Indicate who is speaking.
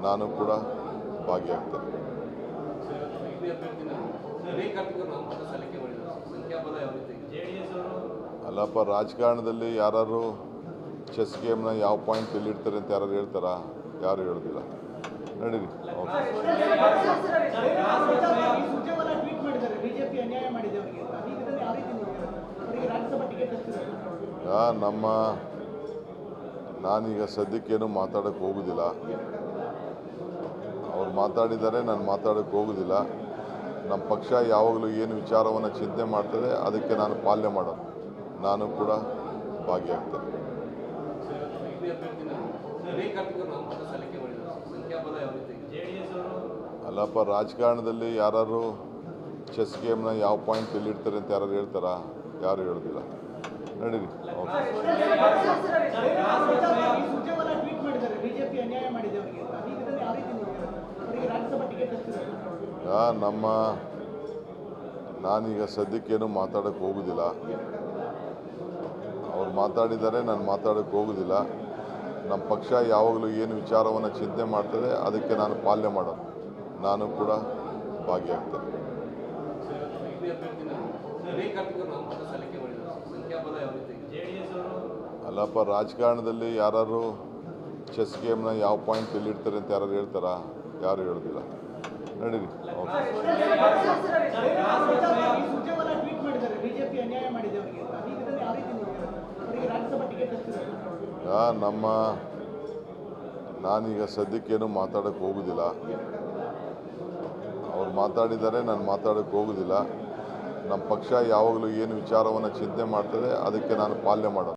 Speaker 1: ನಾನು ಕೂಡ ಭಾಗಿಯಾಗ್ತೇನೆ. ಅಲ್ಲಪ್ಪ, ರಾಜಕಾರಣದಲ್ಲಿ ಯಾರು ಚೆಸ್ ಗೇಮ್ನ ಯಾವ ಪಾಯಿಂಟ್ ಎಲ್ಲಿಡ್ತಾರೆ ಅಂತ ಯಾರು ಹೇಳ್ತಾರಾ? ಯಾರು ಹೇಳೋದಿಲ್ಲ. ನಡೀರಿ. ನಾನೀಗ ಸದ್ಯಕ್ಕೇನು ಮಾತಾಡೋಕ್ಕೆ ಹೋಗೋದಿಲ್ಲ. ಅವ್ರು ಮಾತಾಡಿದ್ದಾರೆ, ನಾನು ಮಾತಾಡೋಕ್ಕೆ ಹೋಗೋದಿಲ್ಲ. ನಮ್ಮ ಪಕ್ಷ ಯಾವಾಗಲೂ ಏನು ವಿಚಾರವನ್ನು ಚಿಂತೆ ಮಾಡ್ತದೆ ಅದಕ್ಕೆ ನಾನು ಪಾಲನೆ ಮಾಡೋದು. ನಾನು ಕೂಡ ಭಾಗಿಯಾಗ್ತೇನೆ. ಅಲ್ಲಪ್ಪ, ರಾಜಕಾರಣದಲ್ಲಿ ಯಾರು ಚೆಸ್ ಗೇಮ್ನ ಯಾವ ಪಾಯಿಂಟ್ ಎಲ್ಲಿಡ್ತಾರೆ ಅಂತ ಯಾರು ಹೇಳ್ತಾರಾ? ಯಾರು ಹೇಳೋದಿಲ್ಲ. ನಡೀರಿ. ನಾನೀಗ ಸದ್ಯಕ್ಕೇನು ಮಾತಾಡೋಕ್ಕೆ ಹೋಗೋದಿಲ್ಲ. ಅವ್ರು ಮಾತಾಡಿದ್ದಾರೆ, ನಾನು ಮಾತಾಡೋಕ್ಕೆ ಹೋಗೋದಿಲ್ಲ. ನಮ್ಮ ಪಕ್ಷ ಯಾವಾಗಲೂ ಏನು ವಿಚಾರವನ್ನು ಚಿಂತೆ ಮಾಡ್ತದೆ ಅದಕ್ಕೆ ನಾನು ಪಾಲನೆ ಮಾಡೋದು. ನಾನು ಕೂಡ ಭಾಗಿಯಾಗ್ತೇನೆ. ಅಲ್ಲಪ್ಪ, ರಾಜಕಾರಣದಲ್ಲಿ ಯಾರು ಚೆಸ್ ಗೇಮ್ನ ಯಾವ ಪಾಯಿಂಟ್ ಎಲ್ಲಿಡ್ತಾರೆ ಅಂತ ಯಾರು ಹೇಳ್ತಾರಾ? ಯಾರು ಹೇಳೋದಿಲ್ಲ. ನಡೀರಿ. ನಾನೀಗ ಸದ್ಯಕ್ಕೇನು ಮಾತಾಡೋಕ್ಕೆ ಹೋಗೋದಿಲ್ಲ. ಅವ್ರು ಮಾತಾಡಿದ್ದಾರೆ, ನಾನು ಮಾತಾಡೋಕ್ಕೆ ಹೋಗೋದಿಲ್ಲ. ನಮ್ಮ ಪಕ್ಷ ಯಾವಾಗಲೂ ಏನು ವಿಚಾರವನ್ನು ಚಿಂತೆ ಮಾಡ್ತದೆ ಅದಕ್ಕೆ ನಾನು ಪಾಲನೆ ಮಾಡೋದು.